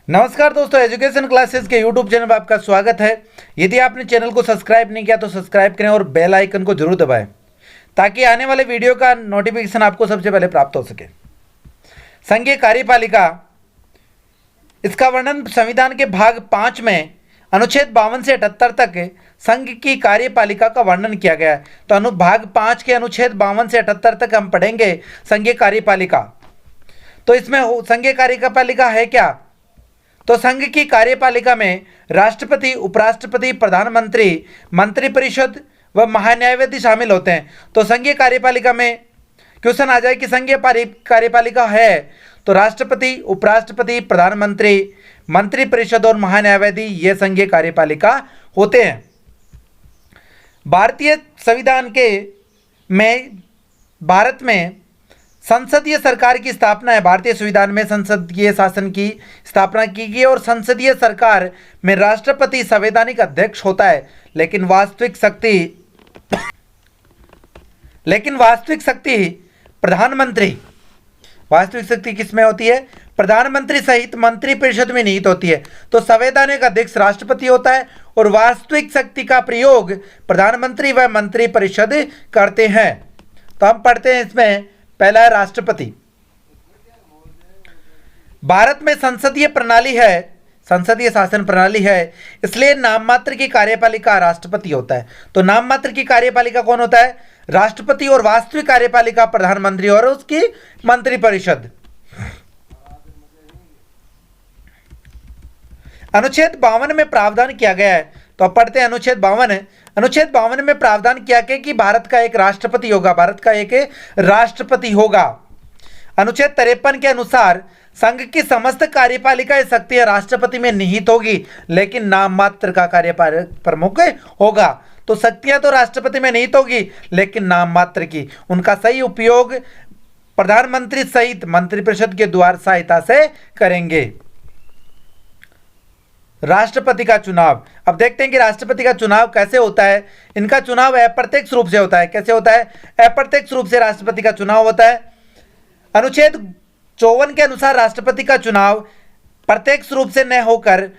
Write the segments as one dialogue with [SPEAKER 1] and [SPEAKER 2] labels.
[SPEAKER 1] नमस्कार दोस्तों, education classes के यूट्यूब चैनल पर आपका स्वागत है। यदि आपने चैनल को सब्सक्राइब नहीं किया तो सब्सक्राइब करें और बेल आइकन को जरूर दबाएं ताकि आने वाले वीडियो का नोटिफिकेशन आपको सबसे पहले प्राप्त हो सके। संघीय कार्यपालिका, इसका वर्णन संविधान के भाग 5 में अनुच्छेद 52 से 78 तक संघ की कार्यपालिका का वर्णन किया गया है। तो भाग 5 के अनुच्छेद 52 से 78 तक हम पढ़ेंगे संघीय कार्यपालिका। तो इसमें संघीय कार्यपालिका है क्या? तो संघ की कार्यपालिका में राष्ट्रपति, उपराष्ट्रपति, प्रधानमंत्री, मंत्रिपरिषद व महान्यायवादी शामिल होते हैं। तो संघीय कार्यपालिका में क्वेश्चन आ जाए कि संघीय कार्यपालिका है तो राष्ट्रपति, उपराष्ट्रपति, प्रधानमंत्री, मंत्रिपरिषद और महान्यायवादी ये संघीय कार्यपालिका होते हैं। भारतीय संविधान के में भारत में संसदीय सरकार की स्थापना है। भारतीय संविधान में संसदीय शासन की स्थापना की गई और संसदीय सरकार में राष्ट्रपति संवैधानिक अध्यक्ष होता है, लेकिन वास्तविक शक्ति प्रधानमंत्री, वास्तविक शक्ति किसमें होती है? प्रधानमंत्री सहित मंत्रिपरिषद में निहित होती है। तो संवैधानिक अध्यक्ष राष्ट्रपति होता है और वास्तविक शक्ति का प्रयोग प्रधानमंत्री व मंत्रिपरिषद करते हैं। तो हम पढ़ते हैं, इसमें पहला है राष्ट्रपति। भारत में संसदीय प्रणाली है, संसदीय शासन प्रणाली है, इसलिए नाम मात्र की कार्यपालिका राष्ट्रपति होता है। तो नाम मात्र की कार्यपालिका कौन होता है? राष्ट्रपति। और वास्तविक कार्यपालिका प्रधानमंत्री और उसकी मंत्रिपरिषद। अनुच्छेद 52 में प्रावधान किया गया है। तो अब पढ़ते हैं अनुच्छेद 52। अनुच्छेद 52 में प्रावधान किया गया कि भारत का एक राष्ट्रपति होगा, भारत का एक राष्ट्रपति होगा। अनुच्छेद 53 के अनुसार संघ की समस्त कार्यपालिका शक्तियां राष्ट्रपति में निहित होगी, लेकिन नाम मात्र का कार्यपालक प्रमुख होगा। तो शक्तियां तो राष्ट्रपति में निहित होगी, लेकिन नाम मात्र की, उनका सही उपयोग प्रधानमंत्री सहित मंत्रिपरिषद के द्वारा सहायता से करेंगे। राष्ट्रपति का चुनाव, अब देखते हैं कि राष्ट्रपति का चुनाव कैसे होता है। इनका चुनाव अप्रत्यक्ष रूप से होता है। कैसे होता है? अप्रत्यक्ष रूप से राष्ट्रपति का चुनाव होता है। अनुच्छेद 54 के अनुसार राष्ट्रपति का चुनाव प्रत्यक्ष रूप से न होकर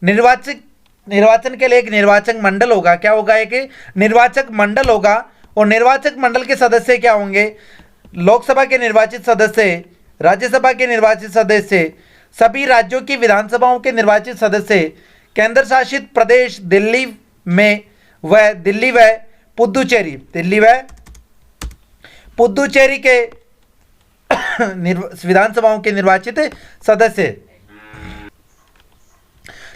[SPEAKER 1] निर्वाचन के लिए एक निर्वाचक मंडल होगा। क्या होगा? एक निर्वाचक मंडल होगा। और निर्वाचक मंडल के सदस्य क्या होंगे? लोकसभा के निर्वाचित सदस्य, राज्यसभा के निर्वाचित सदस्य, सभी राज्यों की विधानसभाओं के निर्वाचित सदस्य, केंद्र शासित प्रदेश दिल्ली व पुदुचेरी के विधानसभाओं के निर्वाचित सदस्य।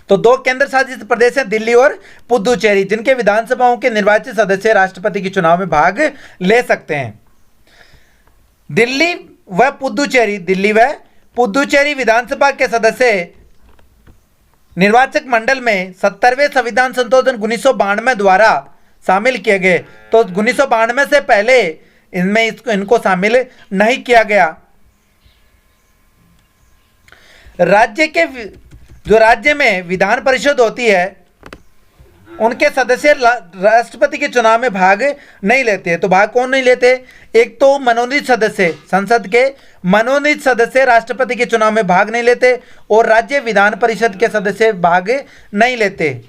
[SPEAKER 1] तो दो केंद्र शासित प्रदेश हैं, दिल्ली और पुदुचेरी, जिनके विधानसभाओं के निर्वाचित सदस्य राष्ट्रपति के चुनाव में भाग ले सकते हैं। दिल्ली व पुदुचेरी विधानसभा के सदस्य निर्वाचक मंडल में 70वें संविधान संशोधन 1992 द्वारा शामिल किए गए। तो 1992 से पहले इनमें इनको शामिल नहीं किया गया। राज्य में विधान परिषद होती है, उनके सदस्य राष्ट्रपति के चुनाव में भाग नहीं लेते। तो भाग कौन नहीं लेते? एक तो मनोनीत सदस्य, संसद के मनोनीत सदस्य राष्ट्रपति के चुनाव में भाग नहीं लेते, और राज्य विधान परिषद के सदस्य भाग नहीं लेते।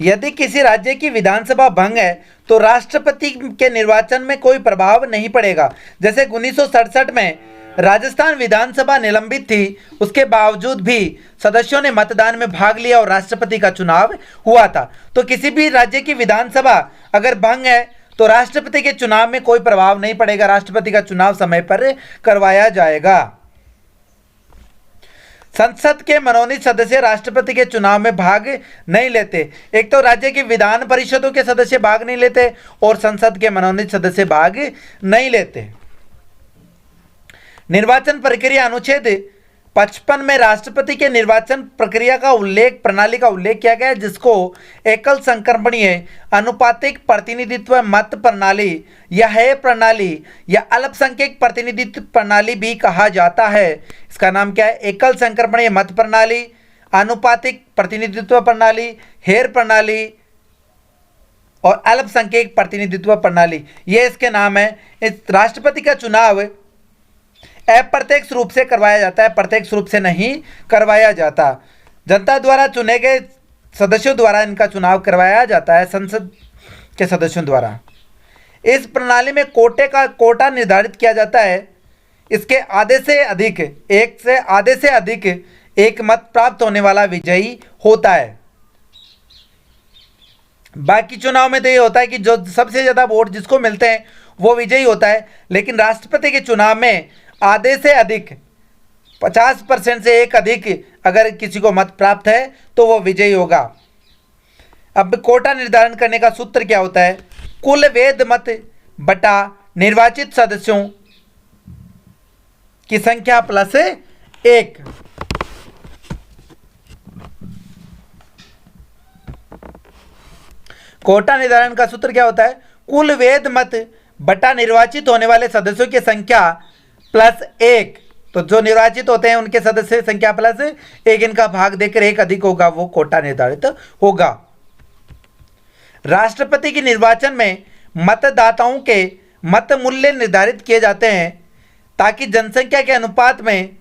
[SPEAKER 1] यदि किसी राज्य की विधानसभा भंग है तो राष्ट्रपति के निर्वाचन में कोई प्रभाव नहीं पड़ेगा। जैसे 1967 में राजस्थान विधानसभा निलंबित थी, उसके बावजूद भी सदस्यों ने मतदान में भाग लिया और राष्ट्रपति का चुनाव हुआ था। तो किसी भी राज्य की विधानसभा अगर भंग है तो राष्ट्रपति के चुनाव में कोई प्रभाव नहीं पड़ेगा, राष्ट्रपति का चुनाव समय पर करवाया जाएगा। संसद के मनोनीत सदस्य राष्ट्रपति के चुनाव में भाग नहीं लेते। एक तो राज्य की विधान परिषदों के सदस्य भाग नहीं लेते और संसद के मनोनीत सदस्य भाग नहीं लेते। निर्वाचन प्रक्रिया, अनुच्छेद 55 में राष्ट्रपति के निर्वाचन प्रक्रिया का प्रणाली का उल्लेख किया गया है, जिसको एकल संक्रमणीय अनुपातिक प्रतिनिधित्व मत प्रणाली या है प्रणाली या अल्पसंख्यक प्रतिनिधित्व प्रणाली भी कहा जाता है। इसका नाम क्या है? एकल संक्रमणीय मत प्रणाली, अनुपातिक प्रतिनिधित्व प्रणाली, हेर प्रणाली और अल्पसंख्यक प्रतिनिधित्व प्रणाली, ये इसके नाम है। इस राष्ट्रपति का चुनाव अप्रत्यक्ष रूप से करवाया जाता है, प्रत्यक्ष रूप से नहीं करवाया जाता। जनता द्वारा चुने गए सदस्यों द्वारा इनका चुनाव करवाया जाता है, संसद के सदस्यों द्वारा। इस प्रणाली में कोटा निर्धारित किया जाता है। इसके आधे से अधिक एक मत प्राप्त होने वाला विजयी होता है। बाकी चुनाव में तो ये होता है कि जो सबसे ज्यादा वोट जिसको मिलते हैं वो विजयी होता है, लेकिन राष्ट्रपति के चुनाव में आधे से अधिक 50% से एक अधिक अगर किसी को मत प्राप्त है तो वो विजयी होगा। अब कोटा निर्धारण करने का सूत्र क्या होता है? कुल वैध मत बटा निर्वाचित सदस्यों की संख्या प्लस 1। कोटा निर्धारण का सूत्र क्या होता है? कुल वैध मत बटा निर्वाचित होने वाले सदस्यों की संख्या प्लस 1। तो जो निर्वाचित होते हैं उनके सदस्य संख्या प्लस 1, इनका भाग देकर एक अधिक होगा, वो कोटा निर्धारित होगा। राष्ट्रपति के निर्वाचन में मतदाताओं के मत मूल्य निर्धारित किए जाते हैं ताकि जनसंख्या के अनुपात में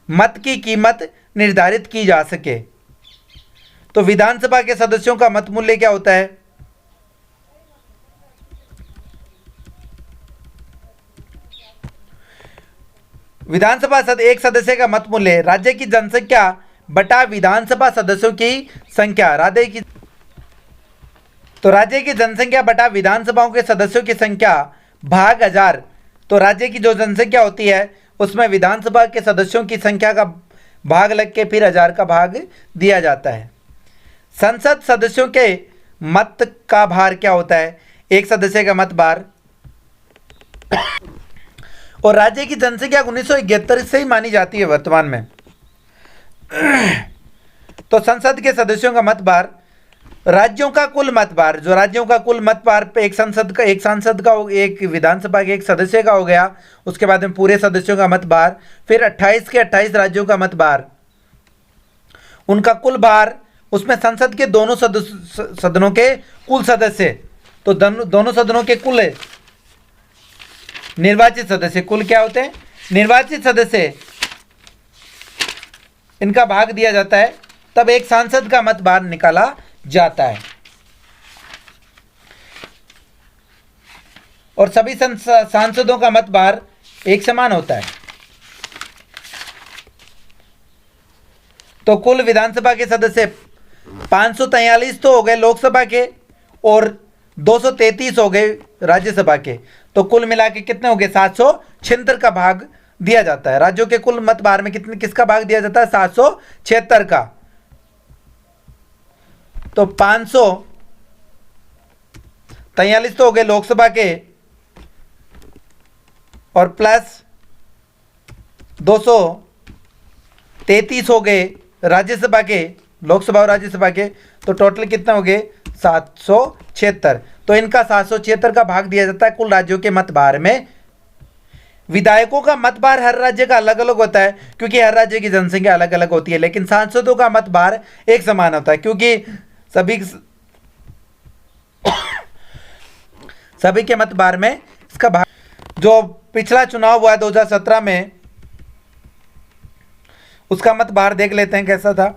[SPEAKER 1] मत की कीमत निर्धारित की जा सके। तो विधानसभा के सदस्यों का मत मूल्य क्या होता है? विधानसभा एक सदस्य का मत मूल्य राज्य की जनसंख्या बटा विधानसभा सदस्यों की संख्या। राज्य की जनसंख्या बटा विधानसभाओं के सदस्यों की संख्या भाग 1000। तो राज्य की जो जनसंख्या होती है उसमें विधानसभा के सदस्यों की संख्या का भाग लग के फिर 1000 का भाग दिया जाता है। संसद सदस्यों के मत का भार क्या होता है? एक सदस्य का मत भार। और राज्य की जनसंख्या 1971 से ही मानी जाती है वर्तमान में। तो संसद के सदस्यों का मत भार, राज्यों का कुल मत भार, जो राज्यों का कुल मत भार पे एक सांसद का एक विधानसभा के एक सदस्य का हो गया, उसके बाद में पूरे सदस्यों का मत भार, फिर 28 के 28 राज्यों का मत भार, उनका कुल भार, उसमें संसद के दोनों सदनों के कुल सदस्य, तो दोनों सदनों के कुल निर्वाचित सदस्य, कुल क्या होते हैं? निर्वाचित सदस्य, इनका भाग दिया जाता है, तब एक सांसद का मत भार निकाला जाता है। और सभी सांसदों का मत भार एक समान होता है। तो कुल विधानसभा के सदस्य 543 तो हो गए लोकसभा के और 233 हो गए राज्यसभा के, तो कुल मिला के कितने हो गए? 776 का भाग दिया जाता है। राज्यों के कुल मत भार में किसका भाग दिया जाता है? 776 का। तो 543 तो हो गए लोकसभा के और प्लस 233 हो गए राज्यसभा के, लोकसभा और राज्यसभा के, तो टोटल कितना हो गए? 776। तो इनका 776 का भाग दिया जाता है कुल राज्यों के मत भार में। विधायकों का मत भार हर राज्य का अलग अलग होता है क्योंकि हर राज्य की जनसंख्या अलग अलग होती है, लेकिन सांसदों का मत भार एक समान होता है क्योंकि सभी के मत भार में इसका भाग। जो पिछला चुनाव हुआ 2017 में, उसका मत भार देख लेते हैं कैसा था।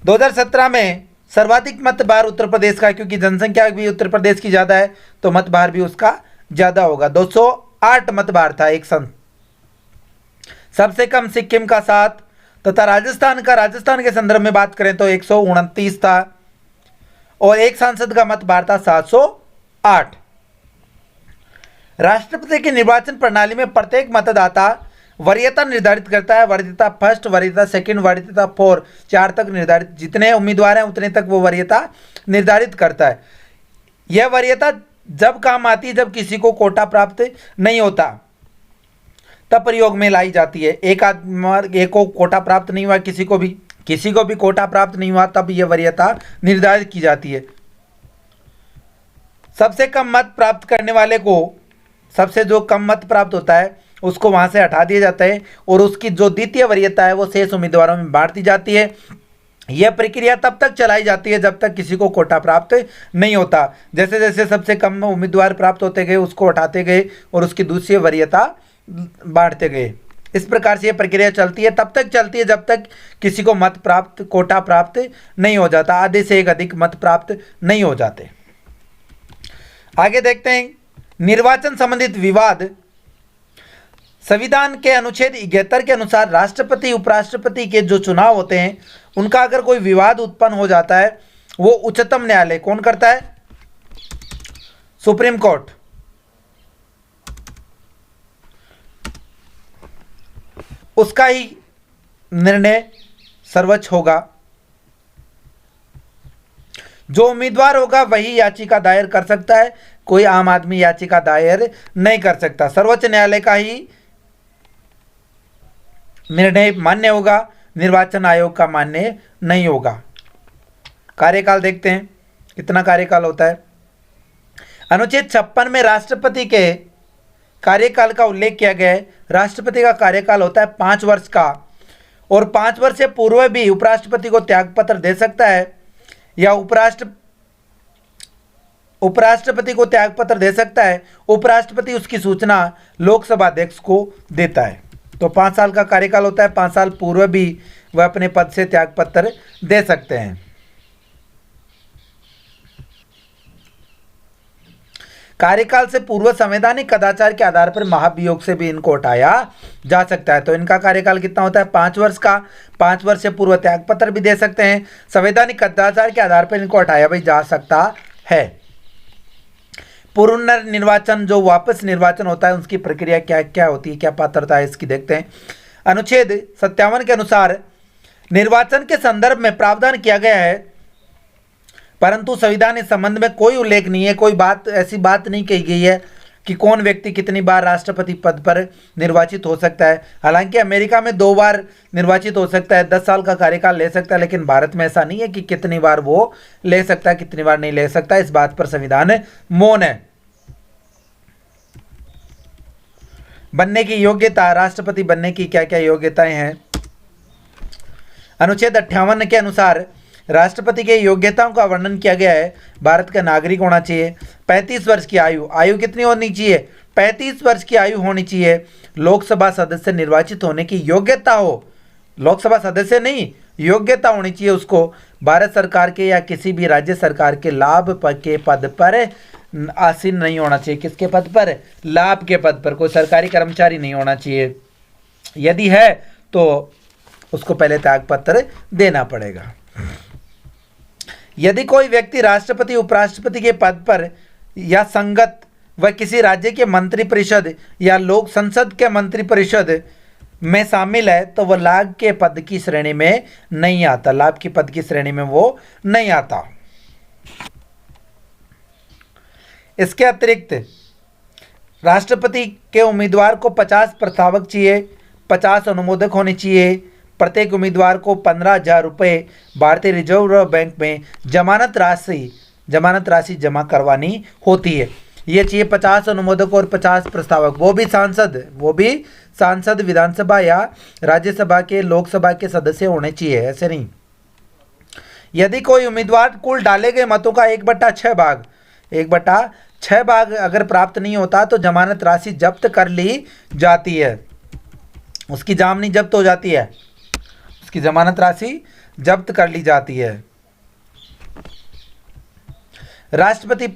[SPEAKER 1] 2017 में सर्वाधिक मत भार उत्तर प्रदेश का, क्योंकि जनसंख्या भी उत्तर प्रदेश की ज़्यादा है तो मत भार भी उसका ज़्यादा होगा। 208 मत भार था एक संघ। सबसे कम सिक्किम का 7 तथा राजस्थान के संदर्भ में बात करें तो 129 था और एक सांसद का मत भार था 708। राष्ट्रपति की निर्वाचन प्रणाली में प्रत्येक मतदाता वरीयता निर्धारित करता है। वरीयता फर्स्ट, वरीयता सेकंड, वरीयता 4, 4 तक निर्धारित, जितने उम्मीदवार हैं उतने तक वो वरीयता निर्धारित करता है। यह वरीयता जब काम आती है जब किसी को कोटा प्राप्त नहीं होता तब प्रयोग में लाई जाती है। एक को कोटा प्राप्त नहीं हुआ, किसी को भी कोटा प्राप्त नहीं हुआ, तब यह वरीयता निर्धारित की जाती है। सबसे कम मत प्राप्त करने वाले को, सबसे जो कम मत प्राप्त होता है उसको वहां से हटा दिया जाता है और उसकी जो द्वितीय वरीयता है वो शेष उम्मीदवारों में बांट दी जाती है। यह प्रक्रिया तब तक चलाई जाती है जब तक किसी को कोटा प्राप्त नहीं होता। जैसे जैसे सबसे कम उम्मीदवार प्राप्त होते गए उसको हटाते गए और उसकी दूसरी वरीयता बांटते गए। इस प्रकार से ये प्रक्रिया चलती है, तब तक चलती है जब तक किसी को मत प्राप्त, कोटा प्राप्त नहीं हो जाता, आधे से एक अधिक मत प्राप्त नहीं हो जाते। आगे देखते हैं निर्वाचन संबंधित विवाद। संविधान के अनुच्छेद 71 के अनुसार राष्ट्रपति उपराष्ट्रपति के जो चुनाव होते हैं उनका अगर कोई विवाद उत्पन्न हो जाता है, वो उच्चतम न्यायालय कौन करता है? Supreme court. उसका ही निर्णय सर्वोच्च होगा। जो उम्मीदवार होगा वही याचिका दायर कर सकता है, कोई आम आदमी याचिका दायर नहीं कर सकता। सर्वोच्च न्यायालय का ही निर्णय मान्य होगा, निर्वाचन आयोग का मान्य नहीं होगा। कार्यकाल देखते हैं कितना कार्यकाल होता है। अनुच्छेद 56 में राष्ट्रपति के कार्यकाल का उल्लेख किया गया है। राष्ट्रपति का कार्यकाल होता है 5 वर्ष का, और 5 वर्ष से पूर्व भी उपराष्ट्रपति को त्यागपत्र दे सकता है, या उपराष्ट्रपति को त्यागपत्र दे सकता है। उपराष्ट्रपति उसकी सूचना लोकसभा अध्यक्ष को देता है। तो 5 साल का कार्यकाल होता है, 5 साल पूर्व भी वह अपने पद से त्यागपत्र दे सकते हैं। कार्यकाल से पूर्व संवैधानिक कदाचार के आधार पर महाभियोग से भी इनको हटाया जा सकता है। तो इनका कार्यकाल कितना होता है? 5 वर्ष का। 5 वर्ष से पूर्व त्यागपत्र भी दे सकते हैं। संवैधानिक कदाचार के आधार पर इनको हटाया भी जा सकता है। पुनर्निर्वाचन, जो वापस निर्वाचन होता है, उसकी प्रक्रिया क्या क्या होती है, क्या पात्रता है, इसकी देखते हैं। अनुच्छेद 57 के अनुसार निर्वाचन के संदर्भ में प्रावधान किया गया है, परंतु संविधान इस संबंध में कोई उल्लेख नहीं है, कोई बात, ऐसी बात नहीं कही गई है कि कौन व्यक्ति कितनी बार राष्ट्रपति पद पर निर्वाचित हो सकता है। हालांकि अमेरिका में 2 बार निर्वाचित हो सकता है, 10 साल का कार्यकाल ले सकता है, लेकिन भारत में ऐसा नहीं है कि कितनी बार वो ले सकता है, कितनी बार नहीं ले सकता। इस बात पर संविधान मौन है। बनने की योग्यता, राष्ट्रपति बनने की क्या क्या योग्यताएं हैं? अनुच्छेद 58 के अनुसार राष्ट्रपति के योग्यताओं का वर्णन किया गया है। भारत का नागरिक होना चाहिए, 35 वर्ष की आयु कितनी होनी चाहिए? 35 वर्ष की आयु होनी चाहिए। लोकसभा सदस्य निर्वाचित होने की योग्यता हो, लोकसभा सदस्य नहीं, योग्यता होनी चाहिए उसको। भारत सरकार के या किसी भी राज्य सरकार के लाभ के पद पर आसीन नहीं होना चाहिए। किसके पद पर? लाभ के पद पर। कोई सरकारी कर्मचारी नहीं होना चाहिए। यदि है तो उसको पहले त्यागपत्र देना पड़ेगा। यदि कोई व्यक्ति राष्ट्रपति उपराष्ट्रपति के पद पर या संगत व किसी राज्य के मंत्रिपरिषद या लोक संसद के मंत्रिपरिषद में शामिल है, तो वह लाभ के पद की श्रेणी में नहीं आता। लाभ की पद की श्रेणी में वो नहीं आता। इसके अतिरिक्त राष्ट्रपति के उम्मीदवार को 50 प्रस्तावक चाहिए, 50 अनुमोदक होने चाहिए। प्रत्येक उम्मीदवार को 15,000 रुपये भारतीय रिजर्व बैंक में जमानत राशि जमा करवानी होती है। ये चाहिए 50 अनुमोदक और 50 प्रस्तावक, वो भी सांसद विधानसभा या राज्यसभा के, लोकसभा के सदस्य होने चाहिए, ऐसे नहीं। यदि कोई उम्मीदवार कुल डाले गए मतों का 1/6 भाग अगर प्राप्त नहीं होता तो जमानत राशि जब्त कर ली जाती है, उसकी जामनी जब्त हो जाती है, उसकी जमानत राशि जब्त कर ली जाती है। राष्ट्रपति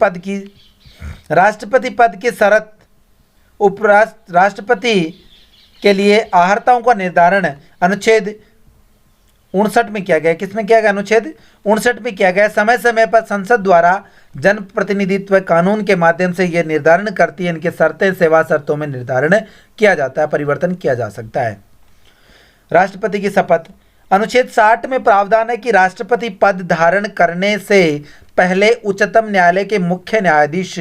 [SPEAKER 1] पद की शर्त, राष्ट्रपति के लिए अर्हताओं का निर्धारण अनुच्छेद 59 में किया गया। किसमें किया गया? अनुच्छेद 59 में किया गया। समय समय पर संसद द्वारा जनप्रतिनिधित्व कानून के माध्यम से यह निर्धारण करती है, इनके शर्तें सेवा शर्तों में निर्धारण किया जाता है, परिवर्तन किया जा सकता है। राष्ट्रपति की शपथ, अनुच्छेद 60 में प्रावधान है कि राष्ट्रपति पद धारण करने से पहले उच्चतम न्यायालय के मुख्य न्यायाधीश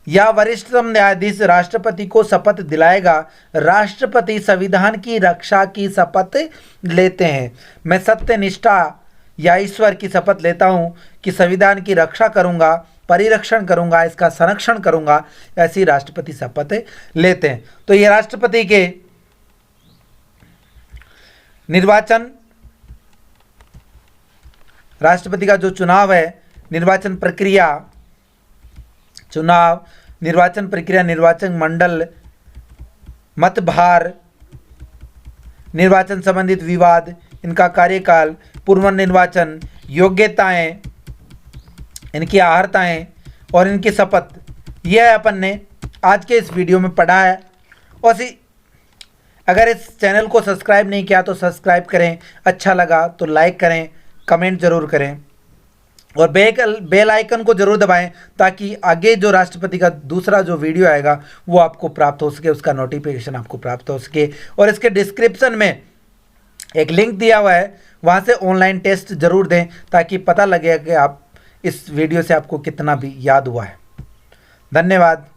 [SPEAKER 1] या वरिष्ठतम न्यायाधीश राष्ट्रपति को शपथ दिलाएगा। राष्ट्रपति संविधान की रक्षा की शपथ लेते हैं। मैं सत्य, निष्ठा या ईश्वर की शपथ लेता हूं कि संविधान की रक्षा करूंगा, परिरक्षण करूंगा, इसका संरक्षण करूंगा, ऐसी राष्ट्रपति शपथ लेते हैं। तो ये राष्ट्रपति के निर्वाचन, राष्ट्रपति का जो चुनाव है, निर्वाचन प्रक्रिया, चुनाव, निर्वाचन प्रक्रिया, निर्वाचन मंडल, मतभार, निर्वाचन संबंधित विवाद, इनका कार्यकाल, पूर्व निर्वाचन, योग्यताएं, इनकी अहर्ताएं और इनकी शपथ, यह अपन ने आज के इस वीडियो में पढ़ा है। और अगर इस चैनल को सब्सक्राइब नहीं किया तो सब्सक्राइब करें, अच्छा लगा तो लाइक करें, कमेंट जरूर करें और बेल आइकन को जरूर दबाएं ताकि आगे जो राष्ट्रपति का दूसरा जो वीडियो आएगा वो आपको प्राप्त हो सके, उसका नोटिफिकेशन आपको प्राप्त हो सके। और इसके डिस्क्रिप्शन में एक लिंक दिया हुआ है, वहाँ से ऑनलाइन टेस्ट जरूर दें ताकि पता लगे कि आप इस वीडियो से आपको कितना भी याद हुआ है। धन्यवाद।